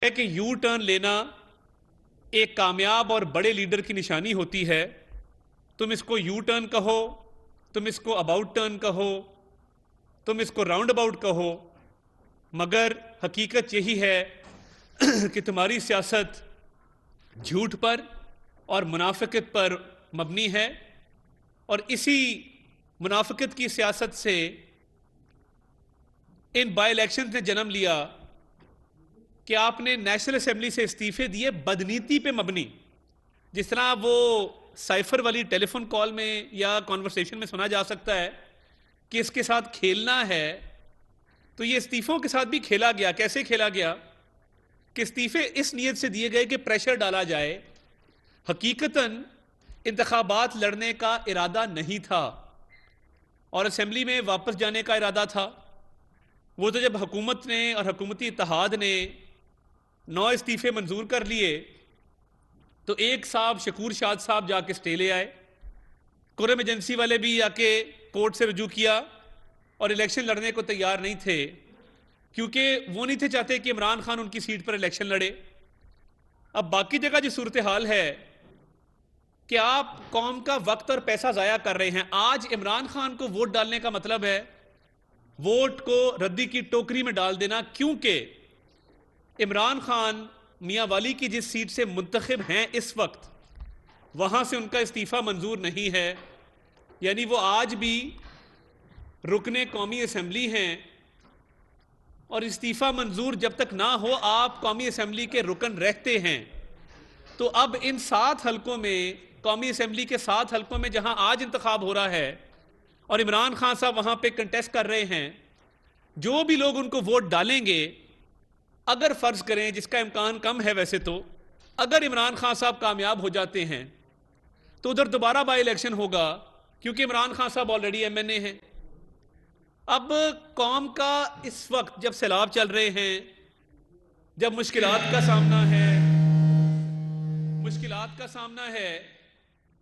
ہے کہ you turn لینا ایک کامیاب اور بڑے لیڈر کی نشانی ہوتی ہے. تم اس کو یو ٹرن کہو، تم اس کو اباؤٹ ٹرن کہو، تم اس کو راؤنڈ اباؤٹ کہو، مگر حقیقت یہی ہے کہ تمہاری سیاست جھوٹ پر اور منافقت پر مبنی ہے. اور اسی منافقت کی سیاست سے ان بائی الیکشن نے جنم لیا کہ آپ نے نیشنل اسمبلی سے استعفے دیے بدنیتی پہ مبنی. جس طرح وہ سائفر والی ٹیلی فون کال میں یا کانورسیشن میں سنا جا سکتا ہے کہ اس کے ساتھ کھیلنا ہے، تو یہ استعفوں کے ساتھ بھی کھیلا گیا. کیسے کھیلا گیا کہ استعفے اس نیت سے دیے گئے کہ پریشر ڈالا جائے. حقیقتاً انتخابات لڑنے کا ارادہ نہیں تھا اور اسمبلی میں واپس جانے کا ارادہ تھا. وہ تو جب حکومت نے اور حکومتی اتحاد نے 9 استعفے منظور کر لیے تو ایک صاحب شکور شاد صاحب جا کے سٹے لے آئے. قرم ایجنسی والے بھی آ کے کورٹ سے رجوع کیا اور الیکشن لڑنے کو تیار نہیں تھے، کیونکہ وہ نہیں تھے چاہتے کہ عمران خان ان کی سیٹ پر الیکشن لڑے. اب باقی جگہ جو صورتحال ہے کہ آپ قوم کا وقت اور پیسہ ضائع کر رہے ہیں. آج عمران خان کو ووٹ ڈالنے کا مطلب ہے ووٹ کو ردی کی ٹوکری میں ڈال دینا، کیونکہ عمران خان میاں والی کی جس سیٹ سے منتخب ہیں اس وقت وہاں سے ان کا استعفیٰ منظور نہیں ہے. یعنی وہ آج بھی رکن قومی اسمبلی ہیں اور استعفیٰ منظور جب تک نہ ہو آپ قومی اسمبلی کے رکن رہتے ہیں. تو اب ان 7 حلقوں میں، قومی اسمبلی کے 7 حلقوں میں جہاں آج انتخاب ہو رہا ہے اور عمران خان صاحب وہاں پہ کنٹیسٹ کر رہے ہیں، جو بھی لوگ ان کو ووٹ ڈالیں گے، اگر فرض کریں، جس کا امکان کم ہے ویسے تو، اگر عمران خان صاحب کامیاب ہو جاتے ہیں تو ادھر دوبارہ بائی الیکشن ہوگا، کیونکہ عمران خان صاحب آلریڈی ایم این اے ہیں. اب قوم کا اس وقت جب سیلاب چل رہے ہیں، جب مشکلات کا سامنا ہے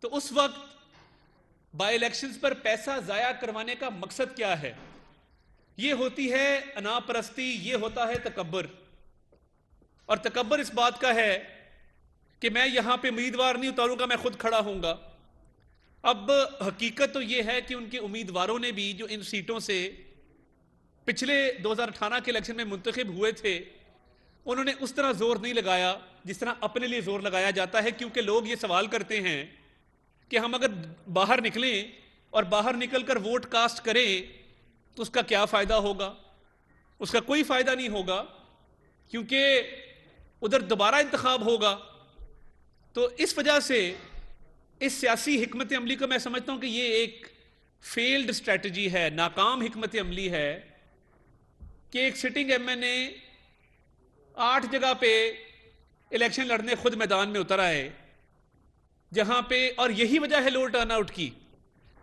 تو اس وقت بائی الیکشنز پر پیسہ ضائع کروانے کا مقصد کیا ہے؟ یہ ہوتی ہے انا پرستی، یہ ہوتا ہے تکبر. اور تکبر اس بات کا ہے کہ میں یہاں پہ امیدوار نہیں اتاروں گا، میں خود کھڑا ہوں گا. اب حقیقت تو یہ ہے کہ ان کے امیدواروں نے بھی جو ان سیٹوں سے پچھلے 2018 کے الیکشن میں منتخب ہوئے تھے، انہوں نے اس طرح زور نہیں لگایا جس طرح اپنے لیے زور لگایا جاتا ہے. کیونکہ لوگ یہ سوال کرتے ہیں کہ ہم اگر باہر نکلیں اور باہر نکل کر ووٹ کاسٹ کریں تو اس کا کیا فائدہ ہوگا؟ اس کا کوئی فائدہ نہیں ہوگا، کیونکہ ادھر دوبارہ انتخاب ہوگا. تو اس وجہ سے اس سیاسی حکمت عملی کو میں سمجھتا ہوں کہ یہ ایک فیلڈ اسٹریٹجی ہے، ناکام حکمت عملی ہے کہ ایک سٹنگ ایم این اے 8 جگہ پہ الیکشن لڑنے خود میدان میں اتر آئے، جہاں پہ، اور یہی وجہ ہے لو ٹرن آؤٹ کی.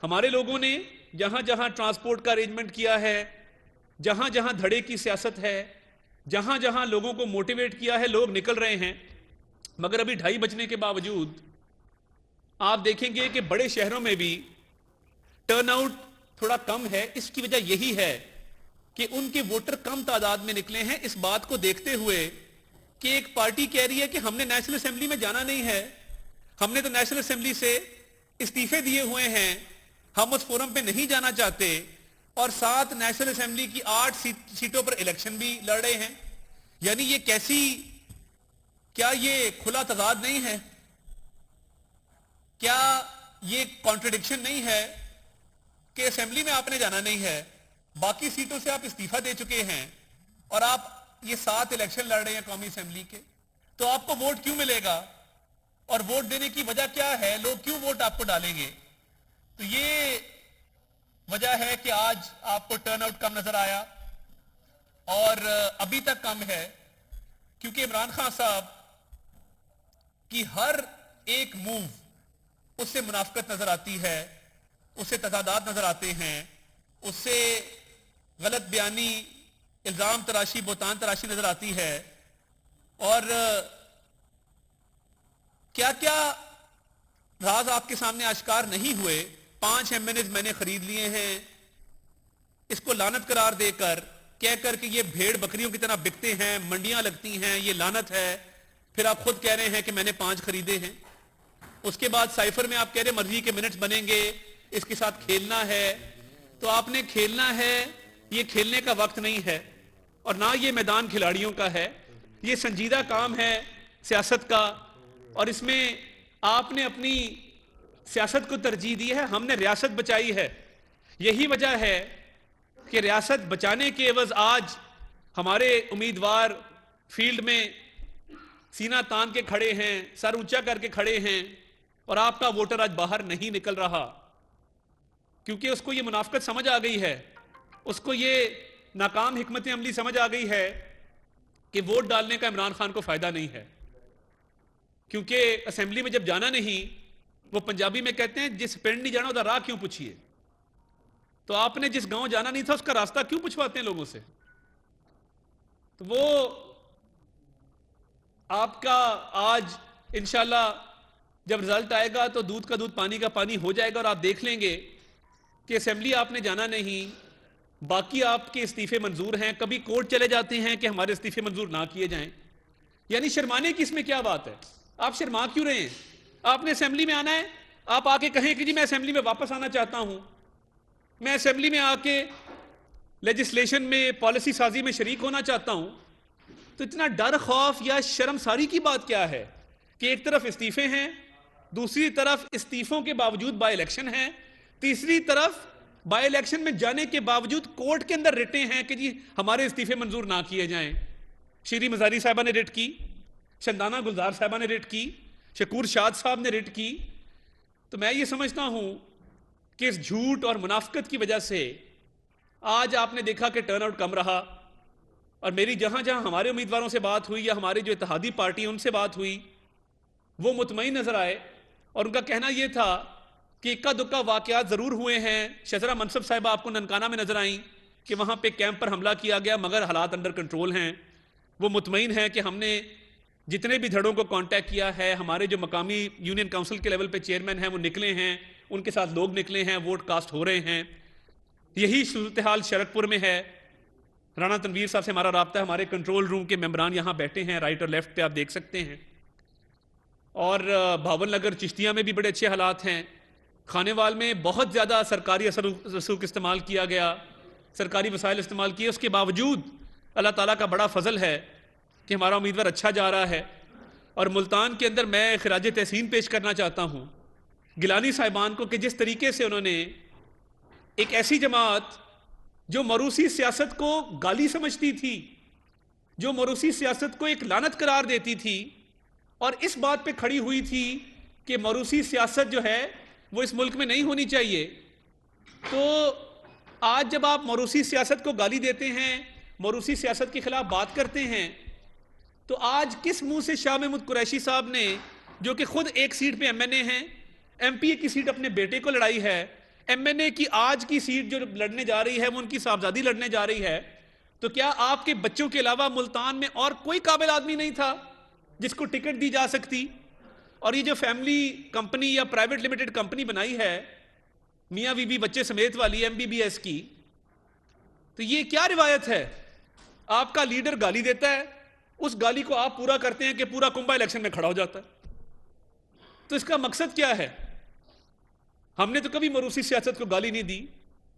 ہمارے لوگوں نے جہاں جہاں ٹرانسپورٹ کا ارینجمنٹ کیا ہے، جہاں جہاں دھڑے کی سیاست ہے، جہاں جہاں لوگوں کو موٹیویٹ کیا ہے، لوگ نکل رہے ہیں. مگر ابھی 2:30 بجنے کے باوجود آپ دیکھیں گے کہ بڑے شہروں میں بھی ٹرن آؤٹ تھوڑا کم ہے. اس کی وجہ یہی ہے کہ ان کے ووٹر کم تعداد میں نکلے ہیں، اس بات کو دیکھتے ہوئے کہ ایک پارٹی کہہ رہی ہے کہ ہم نے نیشنل اسمبلی میں جانا نہیں ہے، ہم نے تو نیشنل اسمبلی سے استعفے دیے ہوئے ہیں، ہم اس فورم پہ نہیں جانا چاہتے، اور 7 نیشنل اسمبلی کی 8 سیٹوں پر الیکشن بھی لڑ رہے ہیں. یعنی یہ کیا یہ کھلا تضاد نہیں ہے؟ کیا یہ کانٹرڈکشن نہیں ہے کہ اسمبلی میں آپ نے جانا نہیں ہے، باقی سیٹوں سے آپ استعفیٰ دے چکے ہیں، اور آپ یہ 7 الیکشن لڑ رہے ہیں قومی اسمبلی کے؟ تو آپ کو ووٹ کیوں ملے گا؟ اور ووٹ دینے کی وجہ کیا ہے؟ لوگ کیوں ووٹ آپ کو ڈالیں گے؟ تو یہ وجہ ہے کہ آج آپ کو ٹرن آؤٹ کم نظر آیا، اور ابھی تک کم ہے، کیونکہ عمران خان صاحب کی ہر ایک موو اس سے منافقت نظر آتی ہے، اس سے تضادات نظر آتے ہیں، اس سے غلط بیانی، الزام تراشی، بہتان تراشی نظر آتی ہے. اور کیا کیا راز آپ کے سامنے آشکار نہیں ہوئے. 5 ایم این ایز میں نے خرید لیے ہیں، اس کو لعنت قرار دے کر کہہ کر کہ یہ بھیڑ بکریوں کی طرح بکتے ہیں, منڈیاں لگتی ہیں, یہ لعنت ہے. پھر آپ خود کہہ رہے ہیں کہ میں نے 5 خریدے ہیں. اس کے بعد سائفر میں آپ کہہ رہے ہیں مرضی کے منٹس بنیں گے, اس کے ساتھ کھیلنا ہے. تو آپ نے کھیلنا ہے, یہ کھیلنے کا وقت نہیں ہے, اور نہ یہ میدان کھلاڑیوں کا ہے. یہ سنجیدہ کام ہے سیاست کا, اور اس میں آپ نے اپنی سیاست کو ترجیح دی ہے. ہم نے ریاست بچائی ہے. یہی وجہ ہے کہ ریاست بچانے کے عوض آج ہمارے امیدوار فیلڈ میں سینہ تان کے کھڑے ہیں, سر اونچا کر کے کھڑے ہیں, اور آپ کا ووٹر آج باہر نہیں نکل رہا, کیونکہ اس کو یہ منافقت سمجھ آ گئی ہے, اس کو یہ ناکام حکمت عملی سمجھ آ گئی ہے کہ ووٹ ڈالنے کا عمران خان کو فائدہ نہیں ہے. کیونکہ اسمبلی میں جب جانا نہیں, وہ پنجابی میں کہتے ہیں جس پنڈ نہیں جانا ادھر راہ کیوں پوچھیے. تو آپ نے جس گاؤں جانا نہیں تھا اس کا راستہ کیوں پوچھواتے ہیں لوگوں سے. تو وہ آپ کا آج انشاءاللہ جب رزلٹ آئے گا تو دودھ کا دودھ پانی کا پانی ہو جائے گا, اور آپ دیکھ لیں گے کہ اسمبلی آپ نے جانا نہیں, باقی آپ کے استعفے منظور ہیں. کبھی کورٹ چلے جاتے ہیں کہ ہمارے استعفے منظور نہ کیے جائیں. یعنی شرمانے کی اس میں کیا بات ہے؟ آپ شرما کیوں رہے ہیں؟ آپ نے اسمبلی میں آنا ہے, آپ آ کے کہیں کہ جی میں اسمبلی میں واپس آنا چاہتا ہوں, میں اسمبلی میں آ کے لیجسلیشن میں پالیسی سازی میں شریک ہونا چاہتا ہوں. تو اتنا ڈر خوف یا شرمساری کی بات کیا ہے کہ ایک طرف استعفے ہیں, دوسری طرف استعفوں کے باوجود بائی الیکشن ہیں, تیسری طرف بائی الیکشن میں جانے کے باوجود کورٹ کے اندر رٹے ہیں کہ جی ہمارے استعفے منظور نہ کیے جائیں. شیری مزاری صاحبہ نے ریٹ کی, شندانہ گلزار صاحبہ نے ریٹ کی, شکور شاد صاحب نے ریٹ کی. تو میں یہ سمجھتا ہوں کہ اس جھوٹ اور منافقت کی وجہ سے آج آپ نے دیکھا کہ ٹرن آؤٹ کم رہا. اور میری جہاں جہاں ہمارے امیدواروں سے بات ہوئی یا ہمارے جو اتحادی پارٹی ہیں ان سے بات ہوئی, وہ مطمئن نظر آئے, اور ان کا کہنا یہ تھا کہ اکا دکا واقعات ضرور ہوئے ہیں. شجرہ منصب صاحبہ آپ کو ننکانہ میں نظر آئیں کہ وہاں پہ کیمپ پر حملہ کیا گیا, مگر حالات انڈر کنٹرول ہیں. وہ مطمئن ہیں کہ ہم نے جتنے بھی دھڑوں کو کانٹیکٹ کیا ہے, ہمارے جو مقامی یونین کونسل کے لیول پہ چیئرمین ہیں وہ نکلے ہیں, ان کے ساتھ لوگ نکلے ہیں, ووٹ کاسٹ ہو رہے ہیں. یہی صورتحال شرکپور میں ہے. رانا تنویر صاحب سے ہمارا رابطہ ہے, ہمارے کنٹرول روم کے ممبران یہاں بیٹھے ہیں, رائٹ اور لیفٹ پہ آپ دیکھ سکتے ہیں. اور بھاون نگر چشتیہ میں بھی بڑے اچھے حالات ہیں. خانیوال میں بہت زیادہ سرکاری اثر رسوخ استعمال کیا گیا, سرکاری وسائل استعمال کیے, اس کے باوجود اللہ تعالیٰ کا بڑا فضل ہے کہ ہمارا امیدوار اچھا جا رہا ہے. اور ملتان کے اندر میں خراج تحسین پیش کرنا چاہتا ہوں گیلانی صاحبان کو کہ جس طریقے سے انہوں نے ایک ایسی جماعت جو موروثی سیاست کو گالی سمجھتی تھی, جو موروثی سیاست کو ایک لعنت قرار دیتی تھی, اور اس بات پہ کھڑی ہوئی تھی کہ موروثی سیاست جو ہے وہ اس ملک میں نہیں ہونی چاہیے. تو آج جب آپ موروثی سیاست کو گالی دیتے ہیں, موروثی سیاست کے خلاف بات کرتے ہیں, تو آج کس منہ سے شاہ محمود قریشی صاحب نے, جو کہ خود ایک سیٹ پہ ایم این اے ہیں, ایم پی اے کی سیٹ اپنے بیٹے کو لڑائی ہے, ایم این اے کی آج کی سیٹ جو لڑنے جا رہی ہے وہ ان کی صاحبزادی لڑنے جا رہی ہے, تو کیا آپ کے بچوں کے علاوہ ملتان میں اور کوئی قابل آدمی نہیں تھا جس کو ٹکٹ دی جا سکتی؟ اور یہ جو فیملی کمپنی یا پرائیویٹ لمیٹڈ کمپنی بنائی ہے میاں بی بی بچے سمیت والی ایم بی بی ایس کی, تو یہ کیا روایت ہے؟ آپ کا لیڈر گالی دیتا ہے, اس گالی کو آپ پورا کرتے ہیں کہ پورا کنبہ الیکشن میں کھڑا ہو جاتا ہے. تو اس کا مقصد کیا ہے؟ ہم نے تو کبھی موروثی سیاست کو گالی نہیں دی.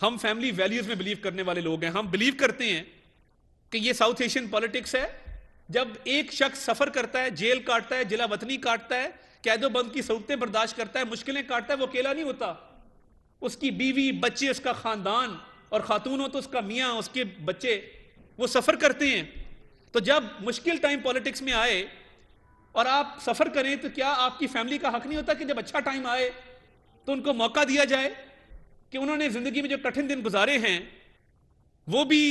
ہم فیملی ویلیوز میں بلیو کرنے والے لوگ ہیں. ہم بلیو کرتے ہیں کہ یہ ساؤتھ ایشین پالیٹکس ہے. جب ایک شخص سفر کرتا ہے, جیل کاٹتا ہے, جلا وطنی کاٹتا ہے, قید و بند کی صورتیں برداشت کرتا ہے, مشکلیں کاٹتا ہے, وہ اکیلا نہیں ہوتا. اس کی بیوی, بچے, اس کا خاندان, اور خاتون ہو تو اس کا میاں, اس کے بچے, وہ سفر کرتے ہیں. تو جب مشکل ٹائم پالیٹکس میں آئے اور آپ سفر کریں, تو کیا آپ کی فیملی کا حق نہیں ہوتا کہ جب اچھا ٹائم آئے تو ان کو موقع دیا جائے کہ انہوں نے زندگی میں جو کٹھن دن گزارے ہیں وہ بھی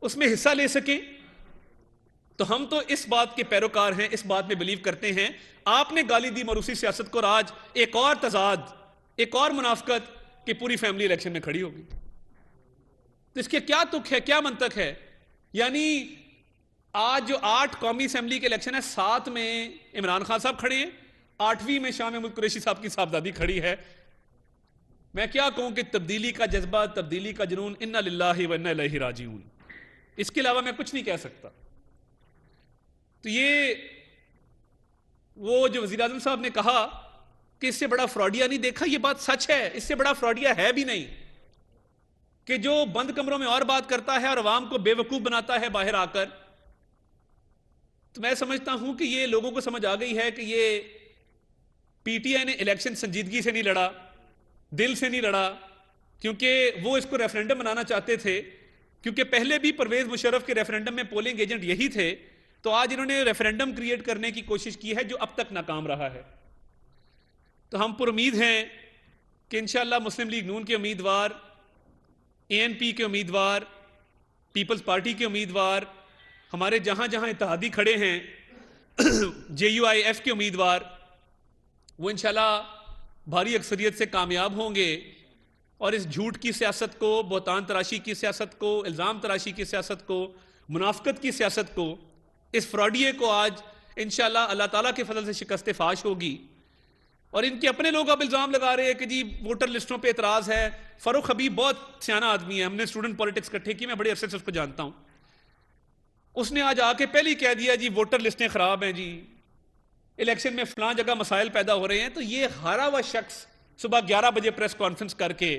اس میں حصہ لے سکیں؟ تو ہم تو اس بات کے پیروکار ہیں, اس بات میں بلیو کرتے ہیں. آپ نے گالی دی موروثی سیاست کو, اور آج ایک اور تضاد, ایک اور منافقت کہ پوری فیملی الیکشن میں کھڑی ہوگی. تو اس کے کیا تک ہے, کیا منطق ہے؟ یعنی آج جو 8 قومی اسمبلی کے الیکشن ہے, 7 میں عمران خان صاحب کھڑے ہیں, 8ویں میں شاہ محمود قریشی صاحب کی صاحبزادی کھڑی ہے. میں کیا کہوں کہ تبدیلی کا جذبہ, تبدیلی کا جنون, انا للہ و انا الیہ راجعون. اس کے علاوہ میں کچھ نہیں کہہ سکتا. تو یہ وہ جو وزیر اعظم صاحب نے کہا کہ اس سے بڑا فراڈیا نہیں دیکھا، یہ بات سچ ہے. اس سے بڑا فراڈیا ہے بھی نہیں کہ جو بند کمروں میں اور بات کرتا ہے اور عوام کو بے وقوف بناتا ہے باہر آ کر. تو میں سمجھتا ہوں کہ یہ لوگوں کو سمجھ آ گئی ہے کہ یہ پی ٹی آئی نے الیکشن سنجیدگی سے نہیں لڑا، دل سے نہیں لڑا، کیونکہ وہ اس کو ریفرینڈم بنانا چاہتے تھے. کیونکہ پہلے بھی پرویز مشرف کے ریفرینڈم میں پولنگ ایجنٹ یہی تھے، تو آج انہوں نے ریفرینڈم کریٹ کرنے کی کوشش کی ہے جو اب تک ناکام رہا ہے. تو ہم پر امید ہیں کہ انشاءاللہ مسلم لیگ نون کے امیدوار، اے این پی کے امیدوار، پیپلز پارٹی کے امیدوار، ہمارے جہاں جہاں اتحادی کھڑے ہیں جے یو آئی ایف کے امیدوار، وہ انشاءاللہ بھاری اکثریت سے کامیاب ہوں گے اور اس جھوٹ کی سیاست کو، بہتان تراشی کی سیاست کو، الزام تراشی کی سیاست کو، منافقت کی سیاست کو، اس فراڈیے کو آج انشاءاللہ اللہ تعالیٰ کے فضل سے شکست فاش ہوگی. اور ان کے اپنے لوگ اب الزام لگا رہے ہیں کہ جی ووٹر لسٹوں پہ اعتراض ہے. فاروق حبیب بہت سیانہ آدمی ہے، ہم نے اسٹوڈنٹ پالیٹکس اکٹھے کی، میں بڑے عرصے سے اس کو جانتا ہوں. اس نے آج آ کے پہلے ہی کہہ دیا جی ووٹر لسٹیں خراب ہیں، جی الیکشن میں فلاں جگہ مسائل پیدا ہو رہے ہیں. تو یہ ہارا ہوا شخص صبح 11 بجے پریس کانفرنس کر کے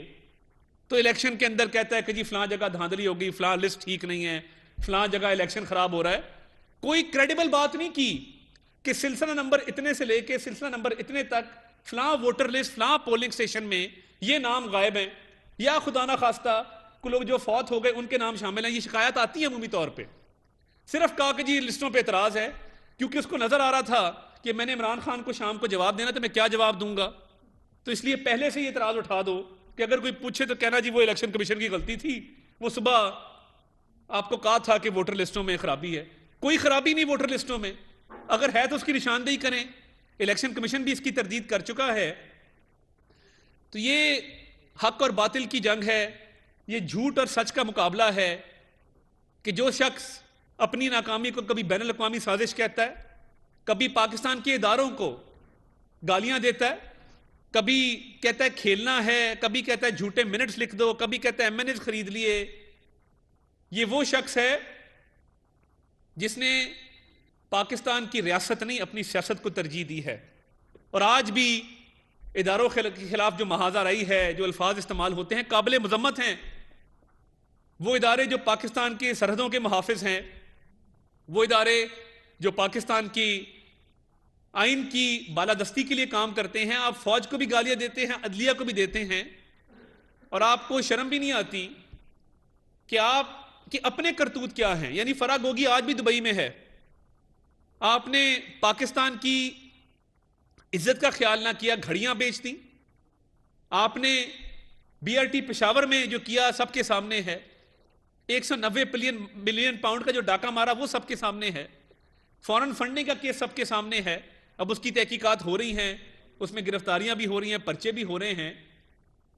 تو الیکشن کے اندر کہتا ہے کہ جی فلاں جگہ دھاندلی ہو گئی، فلاں لسٹ ٹھیک نہیں ہے، فلاں جگہ الیکشن خراب ہو رہا ہے. کوئی کریڈیبل بات نہیں کی کہ سلسلہ نمبر اتنے سے لے کے سلسلہ نمبر اتنے تک فلاں ووٹر لسٹ، فلاں پولنگ سٹیشن میں یہ نام غائب ہیں، یا خدا نہ خواستہ کو لوگ جو فوت ہو گئے ان کے نام شامل ہیں. یہ شکایت آتی ہے عمومی طور پہ. صرف کہا کہ جی لسٹوں پہ اعتراض ہے، کیونکہ اس کو نظر آ رہا تھا کہ میں نے عمران خان کو شام کو جواب دینا تو میں کیا جواب دوں گا، تو اس لیے پہلے سے یہ اعتراض اٹھا دو کہ اگر کوئی پوچھے تو کہنا جی وہ الیکشن کمیشن کی غلطی تھی، وہ صبح آپ کو کہا تھا کہ ووٹر لسٹوں میں خرابی ہے. کوئی خرابی نہیں ووٹر لسٹوں میں، اگر ہے تو اس کی نشاندہی کریں. الیکشن کمیشن بھی اس کی تردید کر چکا ہے. تو یہ حق اور باطل کی جنگ ہے، یہ جھوٹ اور سچ کا مقابلہ ہے کہ جو شخص اپنی ناکامی کو کبھی بین الاقوامی سازش کہتا ہے، کبھی پاکستان کے اداروں کو گالیاں دیتا ہے، کبھی کہتا ہے کھیلنا ہے، کبھی کہتا ہے جھوٹے منٹس لکھ دو، کبھی کہتا ہے ایم این ایز خرید لیے. یہ وہ شخص ہے جس نے پاکستان کی ریاست نہیں اپنی سیاست کو ترجیح دی ہے. اور آج بھی اداروں کے خلاف جو محاذ آرائی ہے، جو الفاظ استعمال ہوتے ہیں، قابل مذمت ہیں. وہ ادارے جو پاکستان کی سرحدوں کے محافظ ہیں، وہ ادارے جو پاکستان کی آئین کی بالادستی کے لیے کام کرتے ہیں، آپ فوج کو بھی گالیاں دیتے ہیں، عدلیہ کو بھی دیتے ہیں، اور آپ کو شرم بھی نہیں آتی کہ آپ کے اپنے کرتوت کیا ہیں. یعنی فرا گوگی آج بھی دبئی میں ہے. آپ نے پاکستان کی عزت کا خیال نہ کیا، گھڑیاں بیچ دیں. آپ نے بی آر ٹی پشاور میں جو کیا سب کے سامنے ہے. 190 بلین پاؤنڈ کا جو ڈاکہ مارا وہ سب کے سامنے ہے. فورن فنڈنگ کا کیس سب کے سامنے ہے. اب اس کی تحقیقات ہو رہی ہیں، اس میں گرفتاریاں بھی ہو رہی ہیں، پرچے بھی ہو رہے ہیں.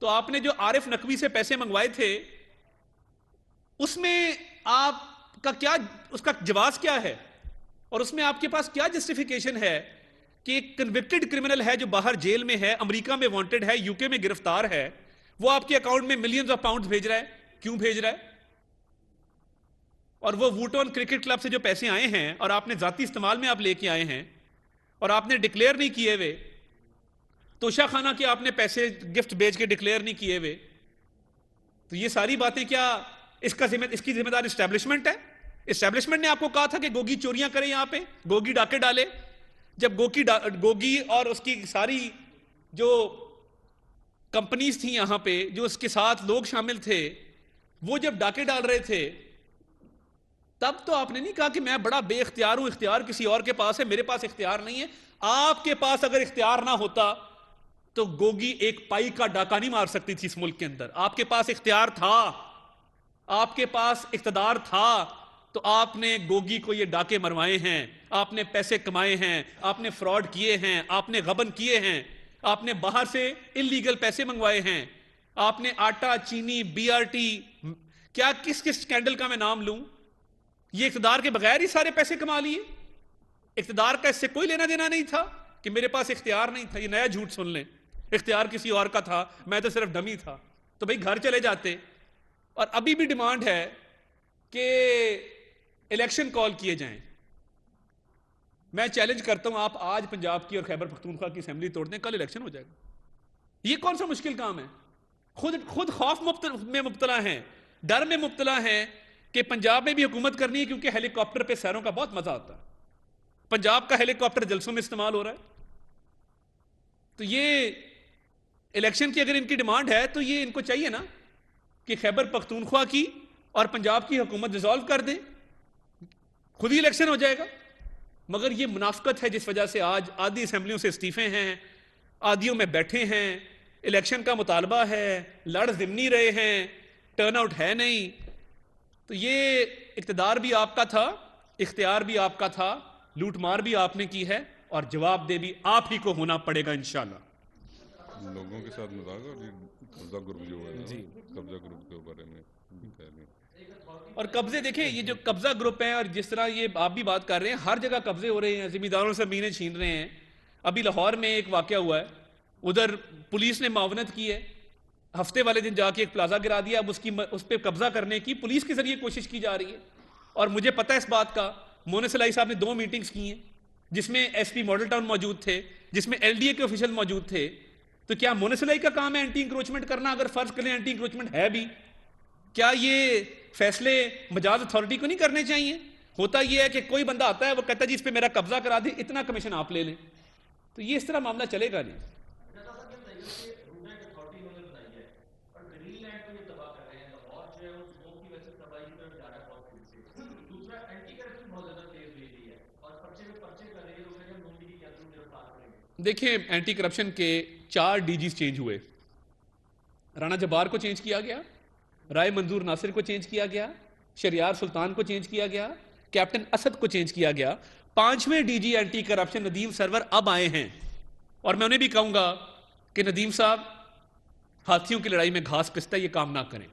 تو آپ نے جو عارف نقوی سے پیسے منگوائے تھے، اس میں آپ کا کیا، اس کا جواز کیا ہے، اور اس میں آپ کے پاس کیا جسٹیفیکیشن ہے کہ ایک کنوکٹڈ کرمنل ہے جو باہر جیل میں ہے، امریکہ میں وانٹڈ ہے، یو کے میں گرفتار ہے، وہ آپ کے اکاؤنٹ میں ملینز آف پاؤنڈز بھیج رہا ہے. کیوں بھیج رہا ہے؟ اور وہ ووٹون کرکٹ کلب سے جو پیسے آئے ہیں اور آپ نے ذاتی استعمال میں آپ لے کے آئے ہیں اور آپ نے ڈکلیئر نہیں کیے ہوئے، توشہ خانہ کے آپ نے پیسے گفٹ بیچ کے ڈکلیئر نہیں کیے ہوئے، تو یہ ساری باتیں کیا اس کی ذمہ دار اسٹیبلشمنٹ ہے؟ اسٹیبلشمنٹ نے آپ کو کہا تھا کہ گوگی چوریاں کرے، یہاں پہ گوگی ڈاکے ڈالے. جب گوگی اور اس کی ساری جو کمپنیز تھیں یہاں پہ، جو اس کے ساتھ لوگ شامل تھے، وہ جب ڈاکے ڈال رہے تھے، تب تو آپ نے نہیں کہا کہ میں بڑا بے اختیار ہوں، اختیار کسی اور کے پاس ہے، میرے پاس اختیار نہیں ہے. آپ کے پاس اگر اختیار نہ ہوتا تو گوگی ایک پائی کا ڈاکہ نہیں مار سکتی تھی اس ملک کے اندر. آپ کے پاس اختیار تھا، آپ کے پاس اقتدار تھا، تو آپ نے گوگی کو یہ ڈاکے مروائے ہیں، آپ نے پیسے کمائے ہیں، آپ نے فراڈ کیے ہیں، آپ نے غبن کیے ہیں، آپ نے باہر سے انلیگل پیسے منگوائے ہیں، آپ نے آٹا، چینی، بی آر ٹی، کیا کس کس سکینڈل کا میں نام لوں، یہ اقتدار کے بغیر ہی سارے پیسے کما لیے. اقتدار کا اس سے کوئی لینا دینا نہیں تھا کہ میرے پاس اختیار نہیں تھا. یہ نیا جھوٹ سن لیں، اختیار کسی اور کا تھا، میں تو صرف ڈمی تھا. تو بھئی گھر چلے جاتے. اور ابھی بھی ڈیمانڈ ہے کہ الیکشن کال کیے جائیں. میں چیلنج کرتا ہوں آپ آج پنجاب کی اور خیبر پختونخوا کی اسمبلی توڑ دیں, کل الیکشن ہو جائے گا. یہ کون سا مشکل کام ہے؟ خود خوف میں مبتلا ہیں, ڈر میں مبتلا ہیں کہ پنجاب میں بھی حکومت کرنی ہے کیونکہ ہیلی کاپٹر پہ سیروں کا بہت مزہ آتا ہے. پنجاب کا ہیلی کاپٹر جلسوں میں استعمال ہو رہا ہے. تو یہ الیکشن کی اگر ان کی ڈیمانڈ ہے تو یہ ان کو چاہیے نا کہ خیبر پختونخوا کی اور پنجاب کی حکومت ڈیزالو کر دیں, خود ہی الیکشن ہو جائے گا. مگر یہ منافقت ہے جس وجہ سے آج آدھی اسمبلیوں سے استعفے ہیں, آدھیوں میں بیٹھے ہیں, الیکشن کا مطالبہ ہے, لڑ ضمنی رہے ہیں, ٹرن آؤٹ ہے نہیں. تو یہ اقتدار بھی آپ کا تھا, اختیار بھی آپ کا تھا, لوٹ مار بھی آپ نے کی ہے, اور جواب دہ بھی آپ ہی کو ہونا پڑے گا انشاءاللہ. لوگوں کے ساتھ مذاق اور قبضہ گروپ جو ہے جی قبضہ گروپ کے بارے میں اور قبضے دیکھیں, یہ جو قبضہ گروپ ہیں اور جس طرح یہ آپ بھی بات کر رہے ہیں, ہر جگہ قبضے ہو رہے ہیں, زمینداروں سے زمینیں چھین رہے ہیں. ابھی لاہور میں ایک واقعہ ہوا ہے, ادھر پولیس نے معاونت کی ہے, ہفتے والے دن جا کے ایک پلازا گرا دیا. اب اس پہ قبضہ کرنے کی پولیس کے ذریعے کوشش کی جا رہی ہے. اور مجھے پتہ ہے اس بات کا, مونس علائی صاحب نے 2 میٹنگز کی ہیں جس میں ایس پی ماڈل ٹاؤن موجود تھے, جس میں ایل ڈی اے کے آفیشل موجود تھے. تو کیا مونس علائی کا کام ہے اینٹی انکروچمنٹ کرنا؟ اگر فرض کریں اینٹی انکروچمنٹ ہے بھی, کیا یہ فیصلے مجاز اتھارٹی کو نہیں کرنے چاہیے؟ ہوتا یہ ہے کہ کوئی بندہ آتا ہے, وہ کہتا ہے جی اس پہ میرا قبضہ کرا دیں, اتنا کمیشن آپ لے لیں. تو یہ اس طرح معاملہ چلے گا نہیں. دیکھیں, اینٹی کرپشن کے 4 ڈی جیز چینج ہوئے. رانا جبار کو چینج کیا گیا, رائے منظور ناصر کو چینج کیا گیا, شریار سلطان کو چینج کیا گیا, کیپٹن اسد کو چینج کیا گیا. 5ویں D G anti corruption Nadeem Sarwar اب آئے ہیں, اور میں انہیں بھی کہوں گا کہ ندیم صاحب ہاتھیوں کی لڑائی میں گھاس پستا, یہ کام نہ کریں.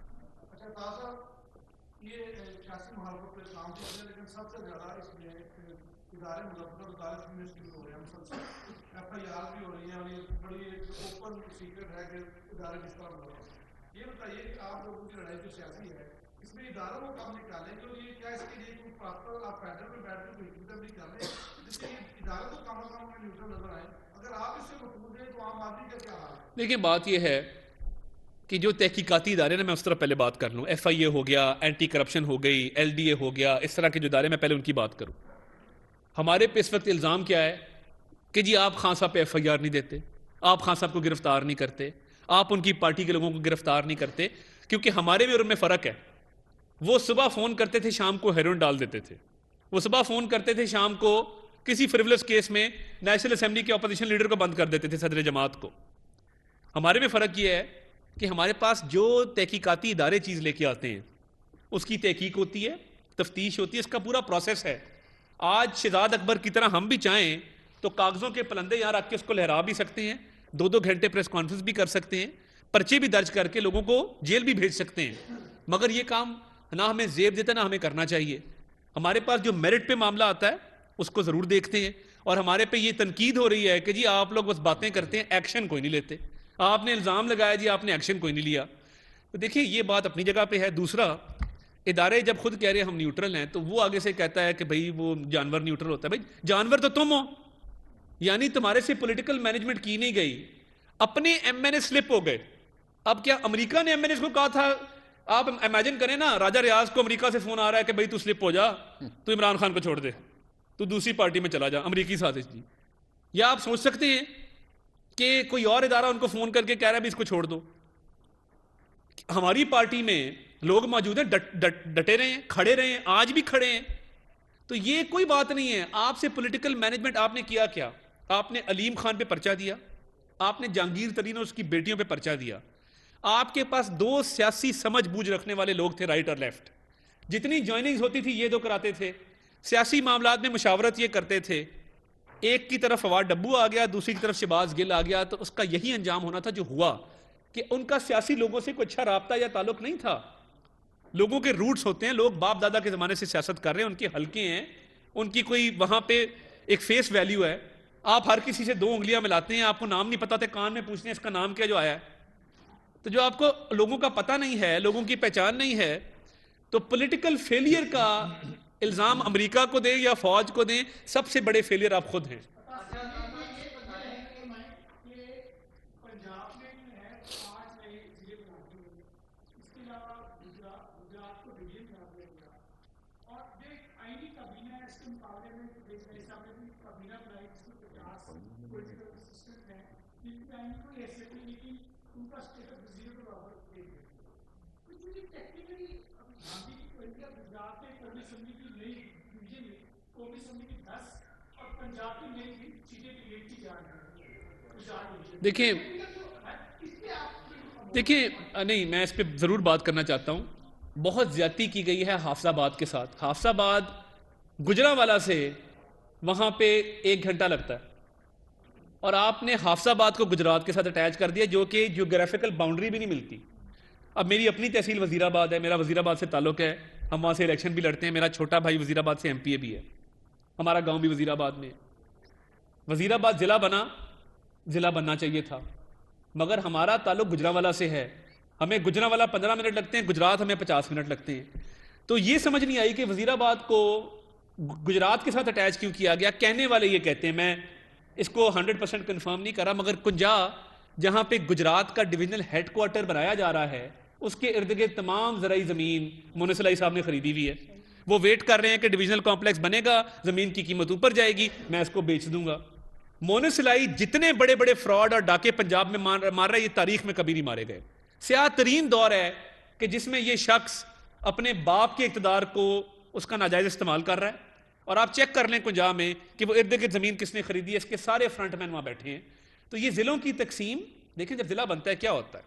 دیکھیں, بات یہ ہے کہ جو تحقیقاتی ادارے نا, میں اس طرح پہلے بات کر لوں, ایف آئی اے ہو گیا, اینٹی کرپشن ہو گئی, ایل ڈی اے ہو گیا, اس طرح کے جو ادارے, میں پہلے ان کی بات کروں. ہمارے پہ اس وقت الزام کیا ہے کہ جی آپ خان صاحب پہ ایف آئی آر نہیں دیتے, آپ خان صاحب کو گرفتار نہیں کرتے, آپ ان کی پارٹی کے لوگوں کو گرفتار نہیں کرتے. کیونکہ ہمارے بھی اور ان میں فرق ہے. وہ صبح فون کرتے تھے, شام کو ہیروئن ڈال دیتے تھے. وہ صبح فون کرتے تھے, شام کو کسی فریولس کیس میں نیشنل اسمبلی کے اپوزیشن لیڈر کو بند کر دیتے تھے, صدر جماعت کو. ہمارے میں فرق یہ ہے کہ ہمارے پاس جو تحقیقاتی ادارے چیز لے کے آتے ہیں, اس کی تحقیق ہوتی ہے, تفتیش ہوتی ہے, اس کا پورا پروسیس ہے. آج شہزاد اکبر کی طرح ہم بھی چاہیں تو کاغذوں کے پلندے یہاں رکھ کے اس کو لہرا بھی سکتے ہیں, 2 گھنٹے پریس کانفرنس بھی کر سکتے ہیں, پرچے بھی درج کر کے لوگوں کو جیل بھی بھیج سکتے ہیں. مگر یہ کام نہ ہمیں زیب دیتا, نہ ہمیں کرنا چاہیے. ہمارے پاس جو میرٹ پہ معاملہ آتا ہے اس کو ضرور دیکھتے ہیں, اور ہمارے پہ یہ تنقید ہو رہی ہے کہ جی آپ لوگ بس باتیں کرتے ہیں, ایکشن کوئی نہیں لیتے. آپ نے الزام لگایا, جی آپ نے ایکشن کوئی نہیں لیا. تو دیکھیں, یہ بات اپنی جگہ پہ ہے. دوسرا, ادارے جب خود کہہ رہے ہیں ہم نیوٹرل ہیں, تو وہ آگے سے کہتا ہے کہ بھئی وہ جانور نیوٹرل ہوتا ہے. بھئی جانور تو تم ہو, یعنی تمہارے سے پولیٹیکل مینجمنٹ کی نہیں گئی, اپنے ایم این اے سلپ ہو گئے. اب کیا امریکہ نے ایم این اے کو کہا تھا؟ آپ امیجن کریں نا, راجہ ریاض کو امریکہ سے فون آ رہا ہے کہ بھئی تو سلپ ہو جا, تو عمران خان کو چھوڑ دے, تو دوسری پارٹی میں چلا جا, امریکی سازش جی. یا آپ سوچ سکتے ہیں کہ کوئی اور ادارہ ان کو فون کر کے کہہ رہا ہے بھی اس کو چھوڑ دو. ہماری پارٹی میں لوگ موجود ہیں, ڈٹے رہے ہیں, کھڑے رہے ہیں, آج بھی کھڑے ہیں. تو یہ کوئی بات نہیں ہے. آپ سے پولیٹیکل مینجمنٹ آپ نے کیا کیا؟ آپ نے علیم خان پہ پرچہ دیا, آپ نے جہانگیر ترین اور اس کی بیٹیوں پہ پرچہ دیا. آپ کے پاس 2 سیاسی سمجھ بوجھ رکھنے والے لوگ تھے, رائٹ اور لیفٹ. جتنی جوائننگز ہوتی تھی یہ 2 کراتے تھے, سیاسی معاملات میں مشاورت یہ کرتے تھے. ایک کی طرف فواد ڈبو آ گیا, دوسری کی طرف شہباز گل آ گیا, تو اس کا یہی انجام ہونا تھا جو ہوا, کہ ان کا سیاسی لوگوں سے کوئی اچھا رابطہ یا تعلق نہیں تھا. لوگوں کے روٹس ہوتے ہیں, لوگ باپ دادا کے زمانے سے سیاست کر رہے ہیں, ان کے حلقے ہیں, ان کی کوئی وہاں پہ ایک فیس ویلیو ہے. آپ ہر کسی سے 2 انگلیاں ملاتے ہیں, آپ کو نام نہیں پتا تھے, کان میں پوچھتے ہیں اس کا نام کیا جو آیا ہے. تو جو آپ کو لوگوں کا پتہ نہیں ہے, لوگوں کی پہچان نہیں ہے, تو پولیٹیکل فیلئر کا الزام امریکہ کو دیں یا فوج کو دیں، سب سے بڑے فیلئر آپ خود ہیں. دیکھیں نہیں، میں اس پہ ضرور بات کرنا چاہتا ہوں. بہت زیادتی کی گئی ہے حافظ آباد کے ساتھ. حافظ آباد گجرانوالہ سے وہاں پہ 1 گھنٹہ لگتا ہے، اور آپ نے حافظ آباد کو گجرات کے ساتھ اٹیچ کر دیا، جو کہ جیوگرافیکل باؤنڈری بھی نہیں ملتی. اب میری اپنی تحصیل وزیر آباد ہے، میرا وزیر آباد سے تعلق ہے، ہم وہاں سے الیکشن بھی لڑتے ہیں. میرا چھوٹا بھائی وزیر آباد سے ایم پی اے بھی ہے، ہمارا گاؤں بھی وزیر آباد میں ہے. وزیر آباد ضلع بننا چاہیے تھا، مگر ہمارا تعلق گجرانوالہ سے ہے. ہمیں گجرانوالہ 15 منٹ لگتے ہیں، گجرات ہمیں 50 منٹ لگتے ہیں. تو یہ سمجھ نہیں آئی کہ وزیر آباد کو گجرات کے ساتھ اٹیچ کیوں کیا گیا. کہنے والے یہ کہتے ہیں، میں اس کو 100% کنفرم نہیں کر رہا، مگر کنجا جہاں پہ گجرات کا ڈویژنل ہیڈ کوارٹر بنایا جا رہا ہے، اس کے ارد گرد تمام زرعی زمین مونس علی صاحب نے خریدی ہوئی ہے. وہ ویٹ کر رہے ہیں کہ ڈویژنل کمپلیکس بنے گا، زمین کی قیمت اوپر جائے گی، میں اس کو بیچ دوں گا. مونس علی جتنے بڑے بڑے فراڈ اور ڈاکے پنجاب میں مار رہا ہے، یہ تاریخ میں کبھی نہیں مارے گئے. سیاہ ترین دور ہے کہ جس میں یہ شخص اپنے باپ کے اقتدار کو اس کا ناجائز استعمال کر رہا ہے. اور آپ چیک کر لیں کنجا میں کہ وہ ارد گرد زمین کس نے خریدی ہے، اس کے سارے فرنٹ مین وہاں بیٹھے ہیں. تو یہ ضلعوں کی تقسیم دیکھیں، جب ضلع بنتا ہے کیا ہوتا ہے،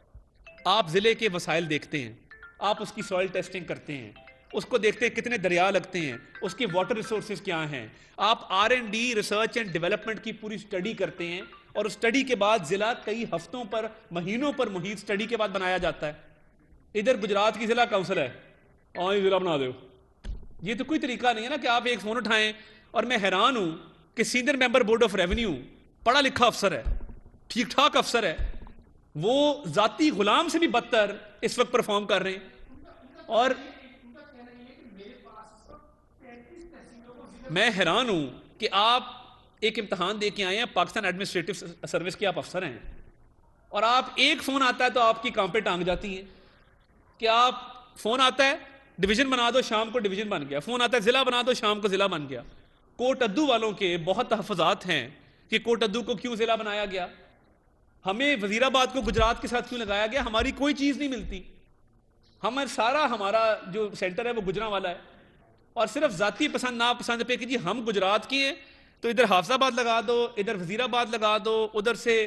آپ ضلع کے وسائل دیکھتے ہیں، آپ اس کی سوائل ٹیسٹنگ کرتے ہیں، اس کو دیکھتے ہیں کتنے دریا لگتے ہیں، اس کے واٹر ریسورسز کیا ہیں، آپ R&D ریسرچ اینڈ ڈیولپمنٹ کی پوری سٹڈی کرتے ہیں، اور اس سٹڈی کے بعد ضلع کئی ہفتوں پر، مہینوں پر محیط سٹڈی کے بعد بنایا جاتا ہے. ادھر گجرات کی ضلع کونسل ہے، اور ضلع بنا دو. یہ تو کوئی طریقہ نہیں ہے نا کہ آپ ایک فون اٹھائیں. اور میں حیران ہوں کہ senior member board of revenue پڑھا لکھا افسر ہے، ٹھیک ٹھاک افسر ہے، وہ ذاتی غلام سے بھی بدتر اس وقت پرفارم کر رہے ہیں. اور میں حیران ہوں کہ آپ ایک امتحان دے کے آئے ہیں، پاکستان ایڈمنسٹریٹو سروس کے آپ افسر ہیں، اور آپ ایک فون آتا ہے تو آپ کی کام پہ ٹانگ جاتی ہیں کہ آپ فون آتا ہے ڈویژن بنا دو، شام کو ڈویژن بن گیا. فون آتا ہے ضلع بنا دو، شام کو ضلع بن گیا. کوٹ ادو والوں کے بہت تحفظات ہیں کہ کوٹ ادو کو کیوں ضلع بنایا گیا، ہمیں وزیر آباد کو گجرات کے ساتھ کیوں لگایا گیا. ہماری کوئی چیز نہیں ملتی، ہمارا جو سینٹر ہے وہ گجرانوالہ ہے. اور صرف ذاتی پسند ناپسند پہ کہ جی ہم گجرات کی ہیں تو ادھر حافظ آباد لگا دو، ادھر وزیر آباد لگا دو، ادھر سے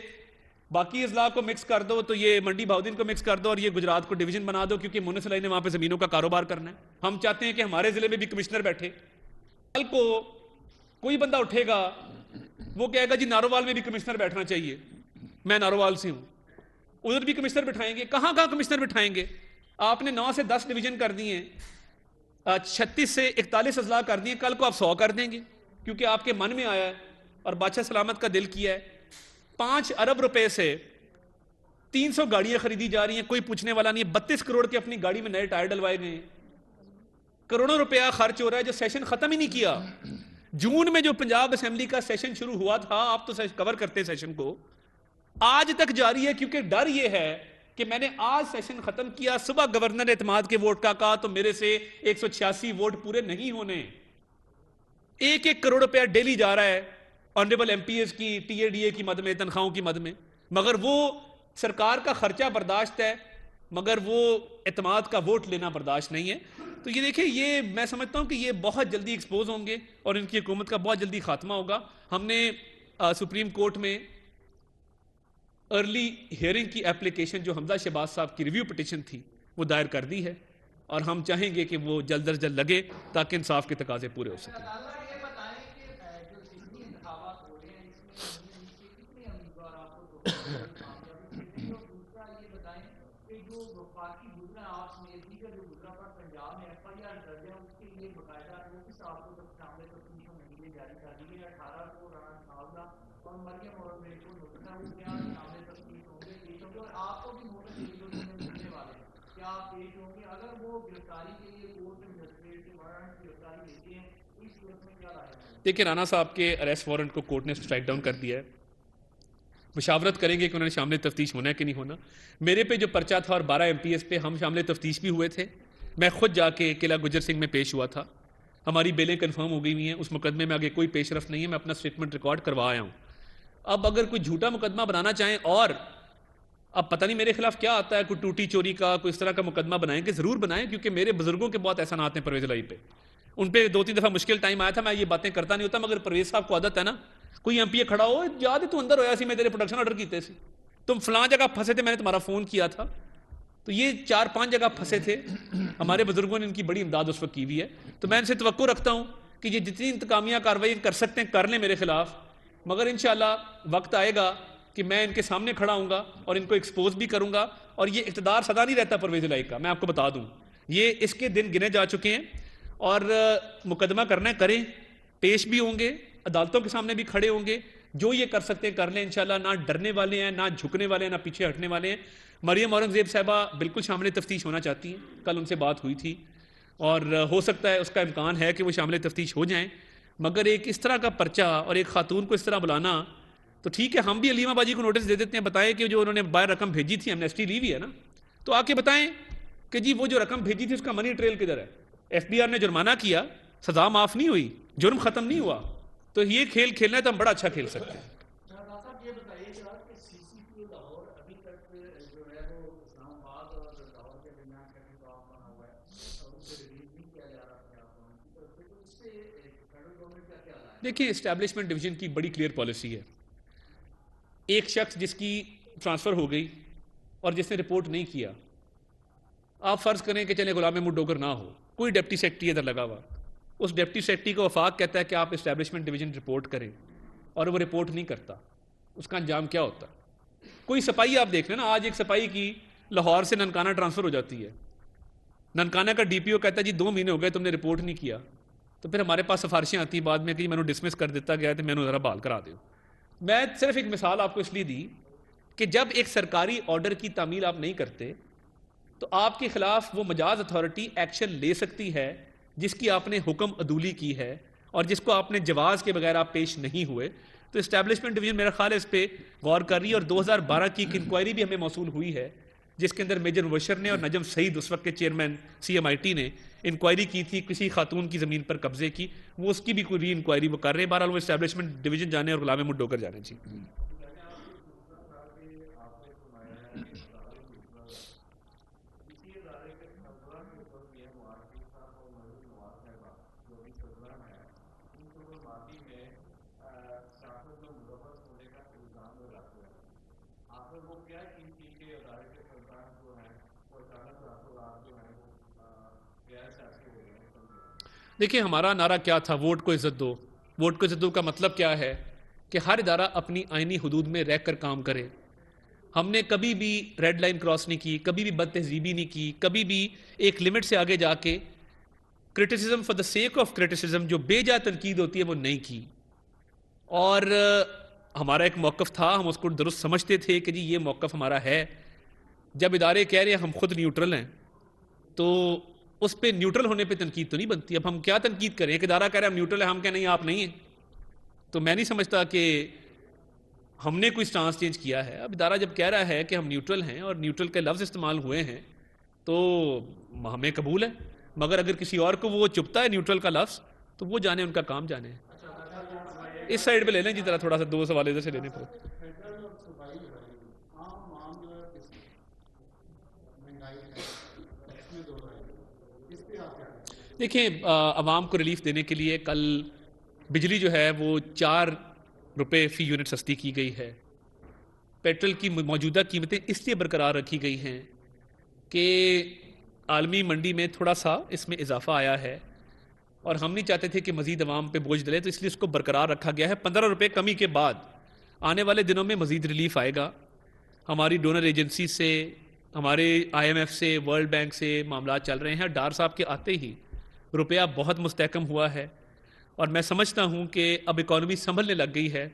باقی اضلاع کو مکس کر دو، تو یہ منڈی بہاؤدین کو مکس کر دو، اور یہ گجرات کو ڈویژن بنا دو کیونکہ مونس علی نے وہاں پہ زمینوں کا کاروبار کرنا ہے. ہم چاہتے ہیں کہ ہمارے ضلع میں بھی کمشنر بیٹھے. کل کو کوئی بندہ اٹھے گا، وہ کہے گا جی نارووال میں بھی کمشنر بیٹھنا چاہیے، میں نارووال سے ہوں، ادھر بھی کمشنر بٹھائیں گے. کہاں کمشنر بٹھائیں گے؟ آپ نے 9 سے 10 ڈویژن کر دی ہیں، 36 سے 41 اضلاع کر دیے، کل کو آپ 100 کر دیں گے کیونکہ آپ کے من میں آیا ہے اور بادشاہ سلامت کا دل کیا ہے. 5 ارب روپے سے 300 گاڑیاں خریدی جا رہی ہیں، کوئی پوچھنے والا نہیں ہے. 32 کروڑ کے اپنی گاڑی میں نئے ٹائر ڈلوائے گئے ہیں، کروڑوں روپیہ خرچ ہو رہا ہے جو سیشن ختم ہی نہیں کیا. جون میں جو پنجاب اسمبلی کا سیشن شروع ہوا تھا، آپ تو کور کرتے سیشن کو، آج تک جاری ہے کیونکہ ڈر یہ ہے کہ میں نے آج سیشن ختم کیا، صبح گورنر اعتماد کے ووٹ کا کہا تو میرے سے 186 ووٹ پورے نہیں ہونے. 1 کروڑ روپیہ ڈیلی جا رہا ہے آنریبل ایم پی ایز کی، ٹی اے ڈی اے کی مد میں، تنخواہوں کی مد میں، مگر وہ سرکار کا خرچہ برداشت ہے، مگر وہ اعتماد کا ووٹ لینا برداشت نہیں ہے. تو یہ دیکھیں، یہ میں سمجھتا ہوں کہ یہ بہت جلدی ایکسپوز ہوں گے اور ان کی حکومت کا بہت جلدی خاتمہ ہوگا. ہم نے سپریم کورٹ میں ارلی ہیئرنگ کی اپلیکیشن جو حمزہ شہباز صاحب کی ریویو پٹیشن تھی وہ دائر کر دی ہے، اور ہم چاہیں گے کہ وہ جلد از جلد لگے تاکہ انصاف کے تقاضے پورے ہو سکیں. کیا پیش ہوں گے؟ اگر وہ گرفتاری کے لیے کورٹ میں مجسٹریٹ سے وارنٹ گرفتاری لیتے ہیں اس صورت میں کیا رائے ہے؟ دیکھیں رانا صاحب کے اریسٹ وارنٹ کو کورٹ نے اسٹرائک ڈاؤن کر دیا ہے. مشاورت کریں گے کہ انہوں نے شامل تفتیش ہونا ہے کہ نہیں ہونا. میرے پہ جو پرچہ تھا اور 12 MPS پہ ہم شامل تفتیش بھی ہوئے تھے. میں خود جا کے قلعہ گجر سنگھ میں پیش ہوا تھا. ہماری بیلیں کنفرم ہو گئی ہوئی ہیں. اس مقدمے میں آگے کوئی پیش رفت نہیں ہے. میں اپنا اسٹیٹمنٹ ریکارڈ کروا آیا ہوں. اب اگر کوئی جھوٹا مقدمہ بنانا چاہیں اور اب پتہ نہیں میرے خلاف کیا آتا ہے, کوئی ٹوٹی چوری کا کوئی اس طرح کا مقدمہ بنائیں کہ ضرور بنائیں, کیونکہ میرے بزرگوں کے بہت احسانات ہیں پرویز الہی پہ. ان پہ 2-3 دفعہ مشکل ٹائم آیا تھا, میں یہ باتیں کرتا نہیں ہوتا, مگر پرویز صاحب کو عادت ہے نا, کوئی MP کھڑا ہو یاد ہے تو اندر ہویا سی میں تیرے پروڈکشن آرڈر کیتے سی, تم فلاں جگہ پھنسے تھے, میں نے تمہارا فون کیا تھا. تو یہ 4-5 جگہ پھنسے تھے. ہمارے بزرگوں نے ان کی بڑی امداد اس وقت کی ہوئی ہے. تو میں ان سے توقع رکھتا ہوں کہ یہ جتنی انتقامیہ کارروائی کر سکتے ہیں کر لیں میرے خلاف, مگر انشاءاللہ وقت آئے گا کہ میں ان کے سامنے کھڑا ہوں گا اور ان کو ایکسپوز بھی کروں گا. اور یہ اقتدار سدا نہیں رہتا پرویز الہی کا, میں آپ کو بتا دوں, یہ اس کے دن گنے جا چکے ہیں. اور مقدمہ کرنا ہے کریں, پیش بھی ہوں گے, عدالتوں کے سامنے بھی کھڑے ہوں گے, جو یہ کر سکتے ہیں کر لیں انشاءاللہ. نہ ڈرنے والے ہیں, نہ جھکنے والے ہیں, نہ پیچھے ہٹنے والے ہیں. مریم اورنگزیب صاحبہ بالکل شامل تفتیش ہونا چاہتی ہیں, کل ان سے بات ہوئی تھی, اور ہو سکتا ہے اس کا امکان ہے کہ وہ شامل تفتیش ہو جائیں. مگر ایک اس طرح کا پرچہ اور ایک خاتون کو اس طرح بلانا, تو ٹھیک ہے ہم بھی علیمہ باجی کو نوٹس دے دیتے ہیں, بتائیں کہ جو انہوں نے باہر رقم بھیجی تھی ایمنیسٹی لی ہوئی ہے نا, تو آ کے بتائیں کہ جی وہ جو رقم بھیجی تھی اس کا منی ٹریل کدھر ہے. FBR نے جرمانہ کیا, سزا معاف نہیں ہوئی, جرم ختم نہیں ہوا. تو یہ کھیل کھیلنا ہے تو ہم بڑا اچھا کھیل سکتے ہیں. صاحب یہ بتائیے گا کہ CCTV لاہور ابھی تک جو ہے وہ اسلام آباد اور لاہور کے درمیان کہیں تو آپ بنا ہوا ہے اور اسے ریلیز نہیں کیا جا رہا ہے آپ کی طرف سے, تو اس سے فیڈرل گورنمنٹ کا کیا رائے ہے؟ دیکھیے اسٹیبلشمنٹ ڈویژن کی بڑی کلیئر پالیسی ہے. ایک شخص جس کی ٹرانسفر ہو گئی اور جس نے رپورٹ نہیں کیا, آپ فرض کریں کہ چلے غلام محمود ڈوگر نہ ہو, کوئی ڈپٹی سیکرٹری ادھر لگا ہوا, اس ڈپٹی سیکرٹری کو وفاق کہتا ہے کہ آپ اسٹیبلشمنٹ ڈویژن رپورٹ کریں, اور وہ رپورٹ نہیں کرتا, اس کا انجام کیا ہوتا؟ کوئی سپاہی آپ دیکھ لیں نا, آج ایک سپاہی کی لاہور سے ننکانہ ٹرانسفر ہو جاتی ہے, ننکانہ کا DPO کہتا ہے جی 2 مہینے ہو گئے تم نے رپورٹ نہیں کیا. تو پھر ہمارے پاس سفارشیں آتی ہیں بعد میں کہ میں نے ڈسمس کر دیتا گیا تو میں نے ذرا بحال کرا دوں. میں صرف ایک مثال آپ کو اس لیے دی کہ جب ایک سرکاری آرڈر کی تعمیل آپ نہیں کرتے تو آپ کے خلاف وہ مجاز اتھارٹی ایکشن لے سکتی ہے جس کی آپ نے حکم عدولی کی ہے اور جس کو آپ نے جواز کے بغیر آپ پیش نہیں ہوئے. تو اسٹیبلشمنٹ ڈویژن میرا خیال ہے اس پہ غور کر رہی ہے, اور 2012 کی ایک انکوائری بھی ہمیں موصول ہوئی ہے جس کے اندر میجر مبشر نے اور نجم سعید اس وقت کے چیئرمین CMIT نے انکوائری کی تھی کسی خاتون کی زمین پر قبضے کی, وہ اس کی بھی کوئی ری انکوائری وہ کر رہے ہیں. بہرحال وہ اسٹیبلشمنٹ ڈویژن جانے اور غلام محمود ڈوگر جانے. جی دیکھیں ہمارا نعرہ کیا تھا, ووٹ کو عزت دو. ووٹ کو عزت دو کا مطلب کیا ہے کہ ہر ادارہ اپنی آئینی حدود میں رہ کر کام کرے. ہم نے کبھی بھی ریڈ لائن کراس نہیں کی, کبھی بھی بد تہذیبی نہیں کی, کبھی بھی ایک لمٹ سے آگے جا کے criticism for the sake of criticism جو بے جا تنقید ہوتی ہے وہ نہیں کی. اور ہمارا ایک موقف تھا, ہم اس کو درست سمجھتے تھے کہ جی یہ موقف ہمارا ہے. جب ادارے کہہ رہے ہیں ہم خود نیوٹرل ہیں تو اس پہ نیوٹرل ہونے پہ تنقید تو نہیں بنتی. اب ہم کیا تنقید کریں, ایک ادارہ کہہ رہے ہیں ہم نیوٹرل ہیں, ہم کہیں نہیں آپ نہیں ہیں. تو میں نہیں سمجھتا کہ ہم نے کوئی سٹانس چینج کیا ہے. اب ادارہ جب کہہ رہا ہے کہ ہم نیوٹرل ہیں اور نیوٹرل کے لفظ استعمال ہوئے ہیں تو ہمیں قبول ہے, مگر اگر کسی اور کو وہ چپتا ہے نیوٹرل کا لفظ تو وہ جانے, ان کا کام جانے. اس سائڈ پہ لے لیں جی ذرا تھوڑا سا 2 سوال ادھر سے لینے پڑے. دیکھیں عوام کو ریلیف دینے کے لیے کل بجلی جو ہے وہ 4 روپے فی یونٹ سستی کی گئی ہے. پیٹرول کی موجودہ قیمتیں اس لیے برقرار رکھی گئی ہیں کہ عالمی منڈی میں تھوڑا سا اس میں اضافہ آیا ہے اور ہم نہیں چاہتے تھے کہ مزید عوام پہ بوجھ ڈلے, تو اس لیے اس کو برقرار رکھا گیا ہے. 15 روپے کمی کے بعد آنے والے دنوں میں مزید ریلیف آئے گا. ہماری ڈونر ایجنسی سے, ہمارے IMF سے, ورلڈ بینک سے معاملات چل رہے ہیں. ڈار صاحب کے آتے ہی روپیہ بہت مستحکم ہوا ہے اور میں سمجھتا ہوں کہ اب اکانومی سنبھلنے لگ گئی ہے.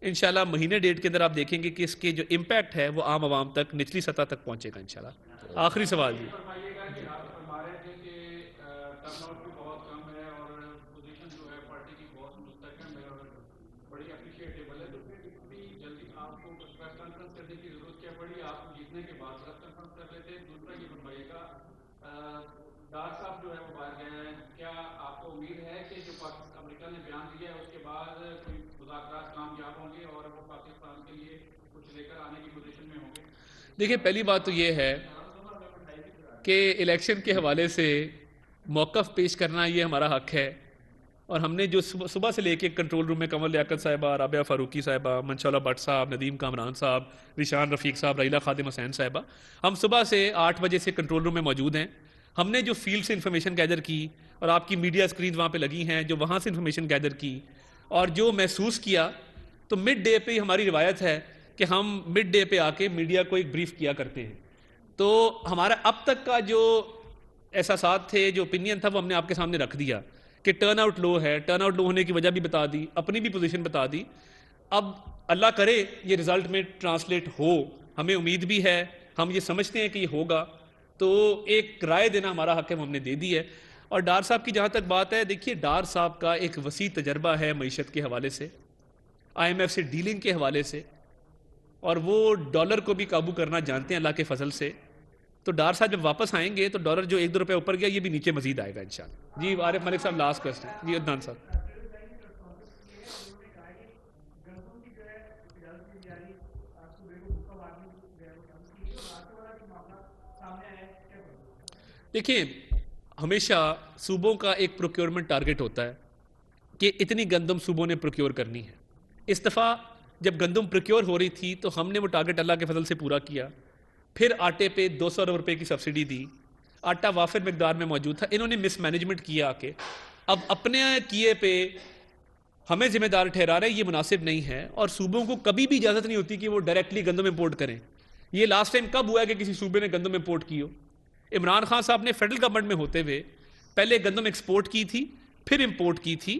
انشاءاللہ مہینے ڈیٹ کے اندر آپ دیکھیں گے کہ اس کے جو امپیکٹ ہے وہ عام عوام تک نچلی سطح تک پہنچے گا انشاءاللہ. آخری سوال جی. فرمائیے گا کہ آپ فرما رہے تھے کہ ٹرن آؤٹ بھی بہت کم ہے اور پوزیشن جو ہے پارٹی کی بہت مستحکم ہے اور بڑی اپریشیٹیبل ہے, تو پھر اتنی جلدی آپ کو کچھ پریس کانفرنس کرنے کی ضرورت کیا پڑی؟ آپ کو جیتنے کے بعد پریس کانفرنس کر لیتے. دوسرا یہ فرمائیے گا ڈار صاحب جو ہے وہ باہر گئے ہیں, کیا آپ کو امید ہے کہ جو امریکہ نے بیان دیا ہے اس کے بعد کوئی مذاکرات کامیاب ہوں گے اور وہ پاکستان کے لیے کچھ لے کر آنے کی پوزیشن میں ہوں گے؟ دیکھیں پہلی بات تو یہ ہے کہ الیکشن کے حوالے سے موقف پیش کرنا یہ ہمارا حق ہے, اور ہم نے جو صبح سے لے کے کنٹرول روم میں قمر لیاقت صاحبہ, رابعہ فاروقی صاحبہ, منشاء اللہ بٹ صاحب, ندیم کامران صاحب, ریشان رفیق صاحب, ریلا خادم حسین صاحبہ, ہم صبح سے 8 بجے سے کنٹرول روم میں موجود ہیں. ہم نے جو فیلڈ سے انفارمیشن گیدر کی, اور آپ کی میڈیا اسکرینز وہاں پہ لگی ہیں, جو وہاں سے انفارمیشن گیدر کی اور جو محسوس کیا, تو مڈ ڈے پہ ہماری روایت ہے کہ ہم مڈ ڈے پہ آ کے میڈیا کو ایک بریف کیا کرتے ہیں. تو ہمارا اب تک کا جو احساسات تھے, جو اوپینین تھا, وہ ہم نے آپ کے سامنے رکھ دیا کہ ٹرن آؤٹ لو ہے. ٹرن آؤٹ لو ہونے کی وجہ بھی بتا دی, اپنی بھی پوزیشن بتا دی. اب اللہ کرے یہ رزلٹ میں ٹرانسلیٹ ہو, ہمیں امید بھی ہے, ہم یہ سمجھتے ہیں کہ یہ ہوگا, تو ایک رائے دینا ہمارا حق ہے, وہ ہم نے دے دی ہے. اور ڈار صاحب کی جہاں تک بات ہے, دیکھیے ڈار صاحب کا ایک وسیع تجربہ ہے معیشت کے حوالے سے, IMF سے ڈیلنگ کے حوالے سے, اور وہ ڈالر کو بھی قابو کرنا جانتے ہیں اللہ کے فضل سے. تو ڈار صاحب جب واپس آئیں گے تو ڈالر جو 1-2 روپے اوپر گیا یہ بھی نیچے مزید آئے گا انشاءاللہ. جی عارف ملک صاحب لاسٹ کوسچن. جی عدنان صاحب. دیکھیں ہمیشہ صوبوں کا ایک پروکیورمنٹ ٹارگٹ ہوتا ہے کہ اتنی گندم صوبوں نے پروکیور کرنی ہے. اس دفعہ جب گندم پروکیور ہو رہی تھی تو ہم نے وہ ٹارگٹ اللہ کے فضل سے پورا کیا. پھر آٹے پہ 200 ارب روپے کی سبسڈی دی, آٹا وافر مقدار میں موجود تھا, انہوں نے مس مینجمنٹ کیا آ کے. اب اپنے کیے پہ ہمیں ذمہ دار ٹھہرا رہے, یہ مناسب نہیں ہے, اور صوبوں کو کبھی بھی اجازت نہیں ہوتی کہ وہ ڈائریکٹلی گندم امپورٹ کریں. یہ لاسٹ ٹائم کب ہوا ہے کہ کسی صوبے نے گندم امپورٹ کی ہو؟ عمران خان صاحب نے فیڈرل گورنمنٹ میں ہوتے ہوئے پہلے گندم ایکسپورٹ کی تھی, پھر امپورٹ کی تھی.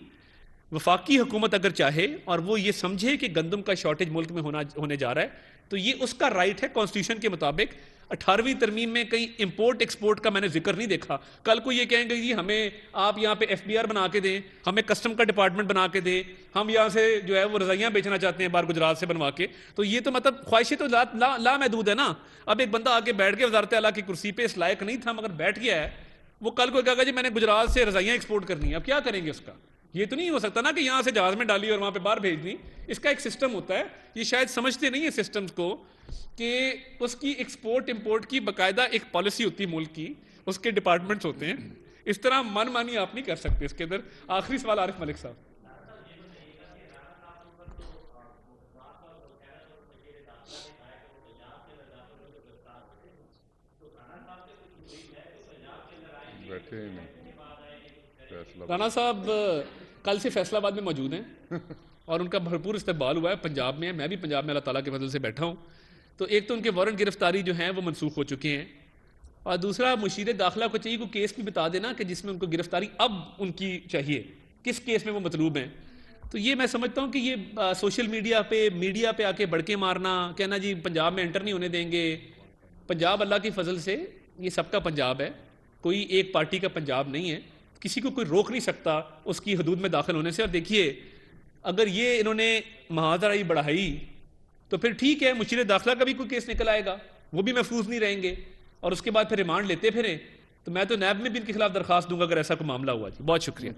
وفاقی حکومت اگر چاہے اور وہ یہ سمجھے کہ گندم کا شارٹیج ملک میں ہونے جا رہا ہے, تو یہ اس کا رائٹ ہے کانسٹیٹیوشن کے مطابق. 18ویں ترمیم میں کہیں امپورٹ ایکسپورٹ کا میں نے ذکر نہیں دیکھا. کل کو یہ کہیں گے جی ہمیں آپ یہاں پہ FBR بنا کے دیں, ہمیں کسٹم کا ڈپارٹمنٹ بنا کے دیں, ہم یہاں سے جو ہے وہ رضائیاں بیچنا چاہتے ہیں باہر گجرات سے بنوا کے. تو یہ تو مطلب خواہشیں تو لا محدود ہے نا. اب ایک بندہ آ کے بیٹھ کے وزارت اعلیٰ کی کرسی پہ اس لائق نہیں تھا مگر بیٹھ گیا ہے, وہ کل کو کہا گا جی میں نے گجرات سے رضائیاں ایکسپورٹ کرنی ہے. اب کیا کریں گے اس کا؟ یہ تو نہیں ہو سکتا نا کہ یہاں سے جہاز میں ڈالی اور وہاں پہ باہر بھیج دی. اس کا ایک سسٹم ہوتا ہے, یہ شاید سمجھتے نہیں ہیں سسٹمز کو کہ اس کی ایکسپورٹ امپورٹ کی باقاعدہ ایک پالیسی ہوتی ہے ملک کی, اس کے ڈپارٹمنٹس ہوتے ہیں. اس طرح من مانی آپ نہیں کر سکتے اس کے اندر. آخری سوال عارف ملک صاحب. بیٹھے ہی نہیں. رانا صاحب کل سے فیصلہ آباد میں موجود ہیں اور ان کا بھرپور استقبال ہوا ہے. پنجاب میں میں بھی پنجاب میں اللہ تعالیٰ کے فضل سے بیٹھا ہوں. تو ایک تو ان کے وارنٹ گرفتاری جو ہیں وہ منسوخ ہو چکے ہیں, اور دوسرا مشیر داخلہ کو چاہیے کوئی کیس بھی بتا دینا کہ جس میں ان کو گرفتاری اب ان کی چاہیے, کس کیس میں وہ مطلوب ہیں. تو یہ میں سمجھتا ہوں کہ یہ سوشل میڈیا پہ آ کے بڑکے مارنا, کہنا جی پنجاب میں انٹر نہیں ہونے دیں گے. پنجاب اللہ کی فضل سے یہ سب کا پنجاب ہے, کوئی ایک پارٹی کا پنجاب نہیں ہے. کسی کو کوئی روک نہیں سکتا اس کی حدود میں داخل ہونے سے. اور دیکھیے اگر یہ انہوں نے مہاجرائی بڑھائی تو پھر ٹھیک ہے, مشیر داخلہ کا بھی کوئی کیس نکل آئے گا, وہ بھی محفوظ نہیں رہیں گے, اور اس کے بعد پھر ریمانڈ لیتے پھریں. تو میں تو نیب میں بھی ان کے خلاف درخواست دوں گا اگر ایسا کوئی معاملہ ہوا. جی بہت شکریہ.